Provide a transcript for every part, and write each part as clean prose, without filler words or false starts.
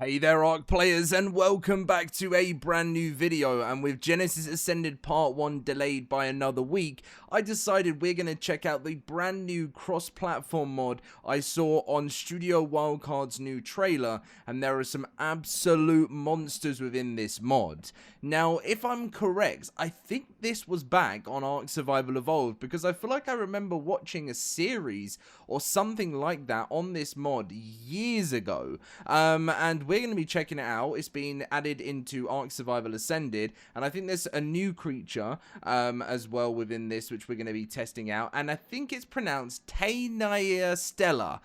Hey there ARK players, and welcome back to a brand new video. And with Genesis Ascended Part 1 delayed by another week, I decided we're going to check out the brand new cross-platform mod I saw on Studio Wildcard's new trailer, and there are some absolute monsters within this mod. Now, if I'm correct, I think this was back on ARK Survival Evolved, because I feel like I remember watching a series or something like that on this mod years ago, and we're going to be checking it out. It's been added into ARK Survival Ascended, and I think there's a new creature as well within this, which we're going to be testing out, and I think it's pronounced TaeniaStella,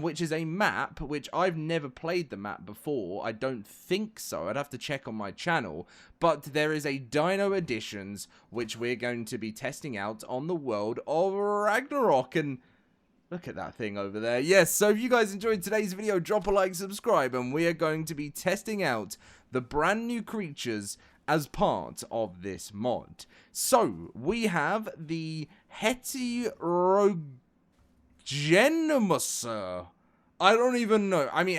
which is a map, which I've never played the map before. I don't think so. I'd have to check on my channel, but there is a Dino Editions, which we're going to be testing out on the world of Ragnarok, and look at that thing over there. Yes, so if you guys enjoyed today's video, drop a like, subscribe, and we are going to be testing out the brand new creatures as part of this mod. So, we have the Heterogeneumsaur. I don't even know. I mean,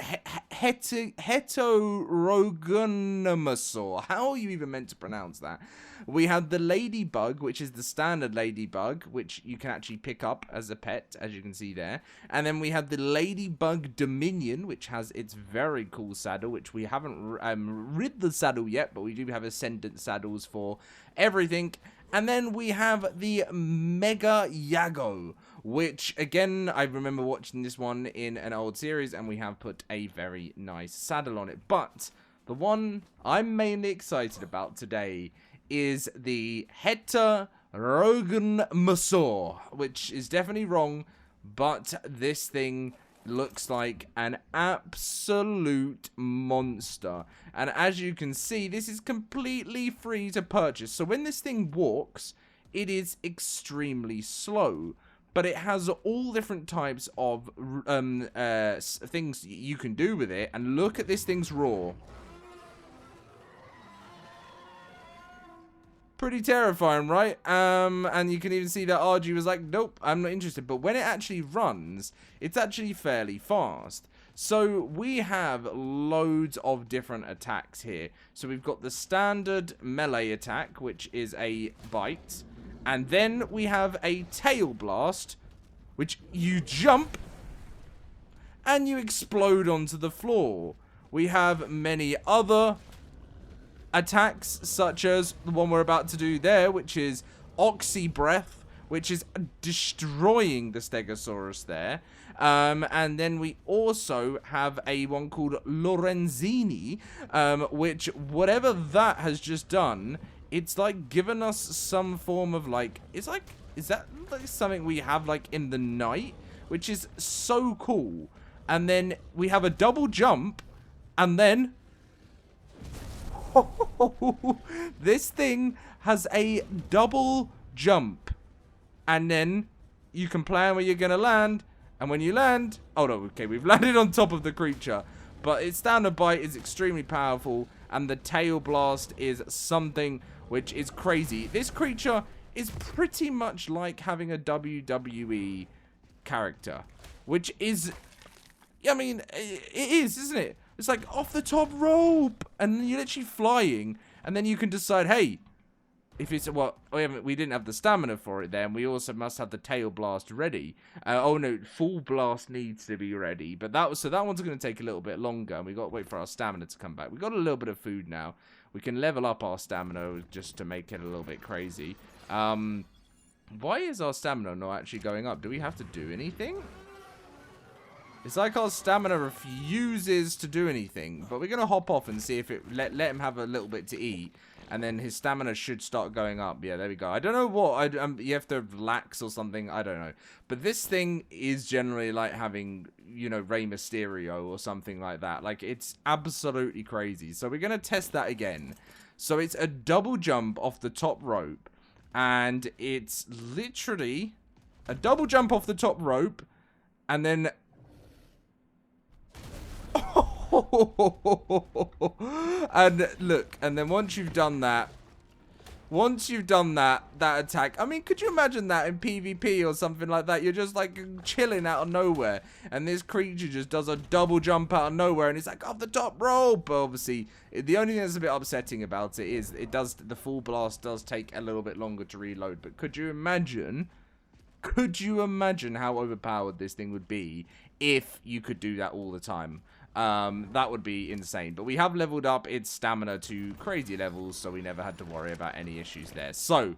Heterogeneumsaur. How are you even meant to pronounce that? We have the Ladybug, which is the standard Ladybug, which you can actually pick up as a pet, as you can see there. And then we have the Ladybug Dominion, which has its very cool saddle, which we haven't rid the saddle yet, but we do have Ascendant saddles for everything. And then we have the Megayago, which, again, I remember watching this one in an old series, and we have put a very nice saddle on it. But the one I'm mainly excited about today is the Heterogeneumsaur, which is definitely wrong, but this thing looks like an absolute monster. And as you can see, this is completely free to purchase. So when this thing walks, it is extremely slow, but it has all different types of things you can do with it. And look at this thing's roar. Pretty terrifying, right? And you can even see that RG was like, nope, I'm not interested. But when it actually runs, it's actually fairly fast. So we have loads of different attacks here. So we've got the standard melee attack, which is a bite. And then we have a tail blast, which you jump and you explode onto the floor. We have many other attacks, such as the one we're about to do there, which is Oxy Breath, which is destroying the Stegosaurus there. And then we also have a one called Lorenzini, which, whatever that has just done, it's like given us some form of like, is that like something we have like in the night, which is so cool. And then we have a double jump, and then this thing has a double jump, and then you can plan where you're gonna land, and when you land, oh no, okay, we've landed on top of the creature, but its standard bite is extremely powerful, and the tail blast is something which is crazy. This creature is pretty much like having a WWE character, which is, I mean, it is, isn't it? It's like off the top rope, and you're literally flying, and then you can decide, hey, if it's, well, we didn't have the stamina for it then, we also must have the tail blast ready. Oh no, full blast needs to be ready, but that one's going to take a little bit longer, and we got to wait for our stamina to come back. We got a little bit of food now. We can level up our stamina just to make it a little bit crazy. Why is our stamina not actually going up? Do we have to do anything? It's like our stamina refuses to do anything, but we're going to hop off and see if it let him have a little bit to eat, and then his stamina should start going up. Yeah, there we go. I don't know what, you have to relax or something, I don't know. But this thing is generally like having, you know, Rey Mysterio or something like that. Like, it's absolutely crazy. So we're going to test that again. So it's a double jump off the top rope, and it's literally a double jump off the top rope, and then and look, and then once you've done that, once you've done that attack, I mean, could you imagine that in PvP or something like that? You're just like chilling out of nowhere, and this creature just does a double jump out of nowhere, and it's like off the top rope. But obviously, the only thing that's a bit upsetting about it is the full blast does take a little bit longer to reload. But could you imagine? Could you imagine how overpowered this thing would be if you could do that all the time? That would be insane. But we have leveled up its stamina to crazy levels, so we never had to worry about any issues there. So,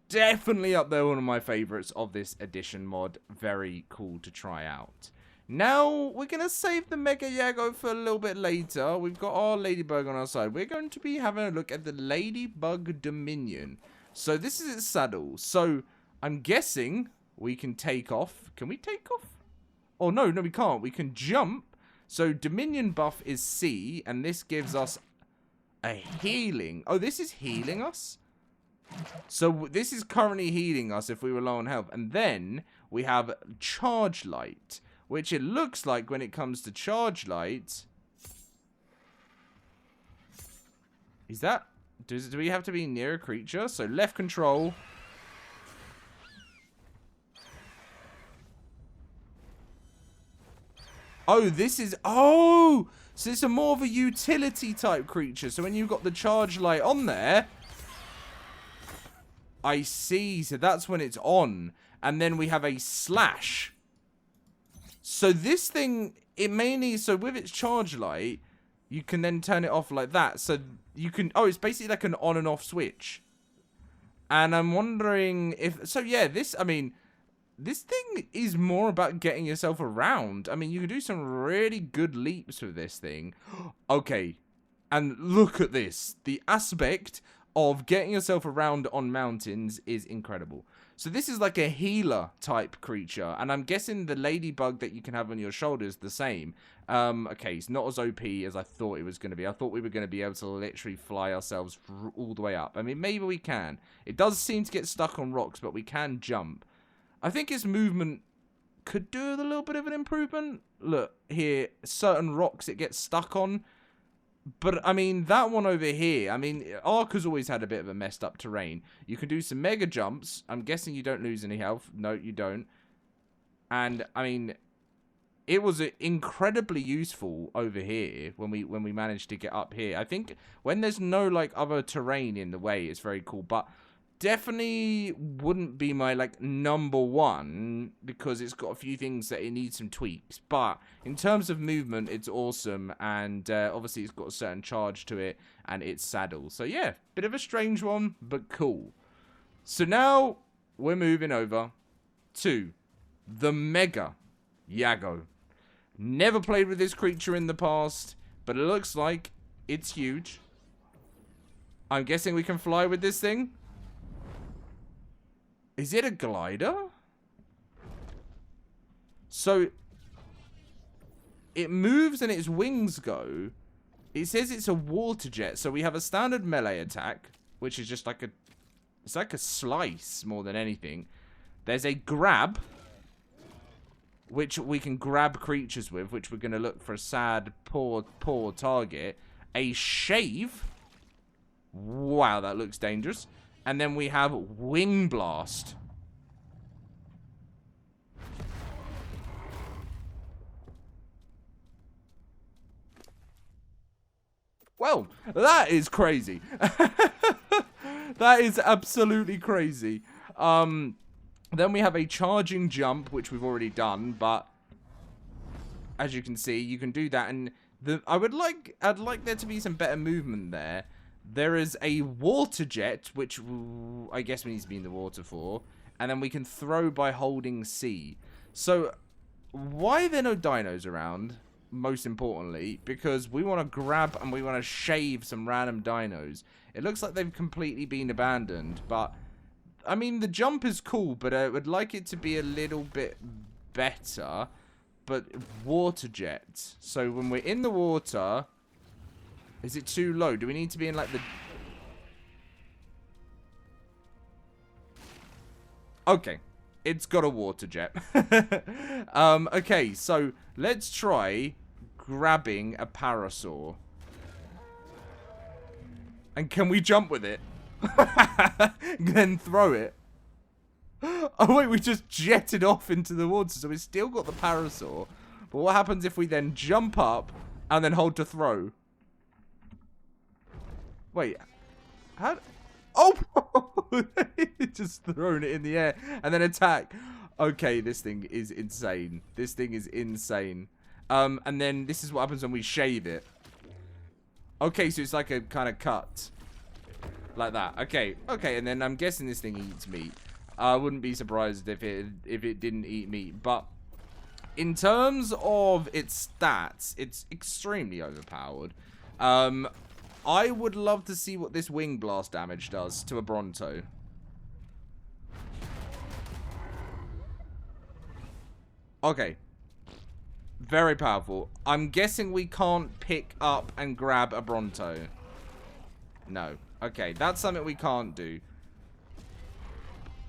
definitely up there, one of my favorites of this edition mod. Very cool to try out. Now, we're going to save the Megayago for a little bit later. We've got our Ladybug on our side. We're going to be having a look at the Ladybug Dominion. So, this is its saddle. So, I'm guessing we can take off. Can we take off? Oh, no, we can't. We can jump. So, Dominion buff is C, and this gives us a healing. Oh, this is healing us? So, this is currently healing us if we were low on health. And then, we have Charge Light, which it looks like when it comes to Charge Light... Is that... Do we have to be near a creature? So, left control... Oh, this is... Oh! So it's a more of a utility type creature. So when you've got the charge light on there... I see. So that's when it's on. And then we have a slash. So this thing, it mainly... So with its charge light, you can then turn it off like that. So you can... Oh, it's basically like an on and off switch. And I'm wondering if... So yeah, this... I mean... This thing is more about getting yourself around. I mean, you can do some really good leaps with this thing. Okay. And look at this. The aspect of getting yourself around on mountains is incredible. So this is like a healer type creature. And I'm guessing the ladybug that you can have on your shoulder is the same. Okay, it's not as OP as I thought it was going to be. I thought we were going to be able to literally fly ourselves all the way up. I mean, maybe we can. It does seem to get stuck on rocks, but we can jump. I think its movement could do with a little bit of an improvement. Look, here, certain rocks it gets stuck on. But, I mean, that one over here, I mean, ARK has always had a bit of a messed up terrain. You can do some mega jumps. I'm guessing you don't lose any health. No, you don't. And, I mean, it was incredibly useful over here when we managed to get up here. I think when there's no, like, other terrain in the way, it's very cool. But... definitely wouldn't be my, like, #1 because it's got a few things that it needs some tweaks. But in terms of movement, it's awesome. And obviously, it's got a certain charge to it and its saddle. So, yeah, bit of a strange one, but cool. So now we're moving over to the Megayago. Never played with this creature in the past, but it looks like it's huge. I'm guessing we can fly with this thing. Is it a glider? So, it moves and its wings go. It says it's a water jet. So, we have a standard melee attack, which is just like a... It's like a slice more than anything. There's a grab, which we can grab creatures with, which we're going to look for a sad, poor target. A shave. Wow, that looks dangerous. And then we have Wing Blast. Well, that is crazy. That is absolutely crazy. Then we have a charging jump, which we've already done, but as you can see, you can do that. And I'd like there to be some better movement there. There is a water jet, which I guess we need to be in the water for. And then we can throw by holding C. So, why are there no dinos around? Most importantly, because we want to grab and we want to shave some random dinos. It looks like they've completely been abandoned. But, I mean, the jump is cool, but I would like it to be a little bit better. But, water jet. So, when we're in the water... Is it too low? Do we need to be in, like, the... Okay. It's got a water jet. Okay, so let's try grabbing a parasaur. And can we jump with it? then throw it. Oh wait, we just jetted off into the water, so we still got the parasaur. But what happens if we then jump up and then hold to throw? Wait, how? Oh, just thrown it in the air and then attack. Okay, this thing is insane. This thing is insane. And then this is what happens when we shave it. Okay, so it's like a kind of cut. Like that. Okay, okay, and then I'm guessing this thing eats meat. I wouldn't be surprised if it didn't eat meat. But in terms of its stats, it's extremely overpowered. I would love to see what this wing blast damage does to a Bronto. Okay. Very powerful. I'm guessing we can't pick up and grab a Bronto. No. Okay, that's something we can't do.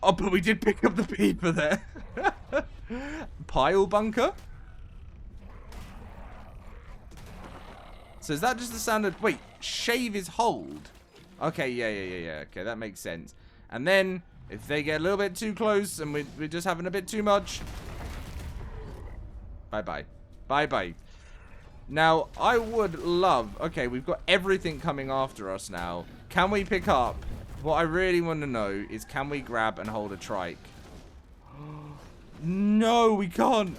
Oh, but we did pick up the peeper there. Pile bunker? So is that just the standard... Wait, shave is hold. Okay, yeah. Okay, that makes sense. And then, if they get a little bit too close and we're just having a bit too much... Bye-bye. Bye-bye. Now, I would love... Okay, we've got everything coming after us now. Can we pick up... What I really want to know is, can we grab and hold a trike? No, we can't.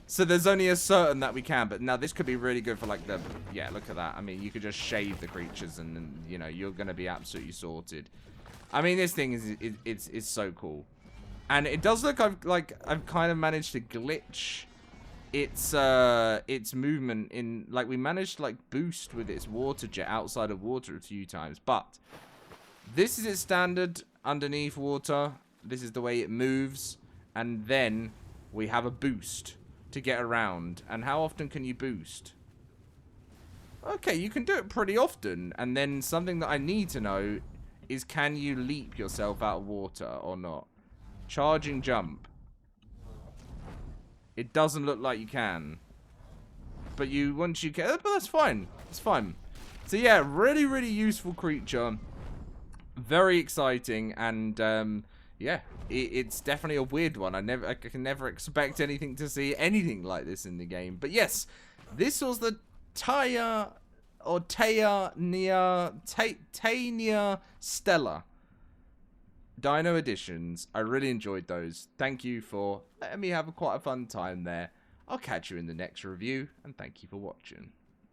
So there's only a certain that we can. But now this could be really good for like the... Yeah, look at that. I mean, you could just shave the creatures and then, you know, you're going to be absolutely sorted. I mean, this thing is so cool. And it does look I've kind of managed to glitch its movement in... Like, we managed to, like, boost with its water jet outside of water a few times. But... This is its standard underneath water. This is the way it moves. And then we have a boost to get around. And how often can you boost? Okay, you can do it pretty often. And then something that I need to know is, can you leap yourself out of water or not? Charging jump. It doesn't look like you can. But once you can, but that's fine. It's fine. So yeah, really, really useful creature. Very exciting, and yeah, it's definitely a weird one. I can never expect anything to see anything like this in the game. But yes, this was the TaeniaStella Dino Editions. I really enjoyed those. Thank you for letting me have quite a fun time there. I'll catch you in the next review, and thank you for watching.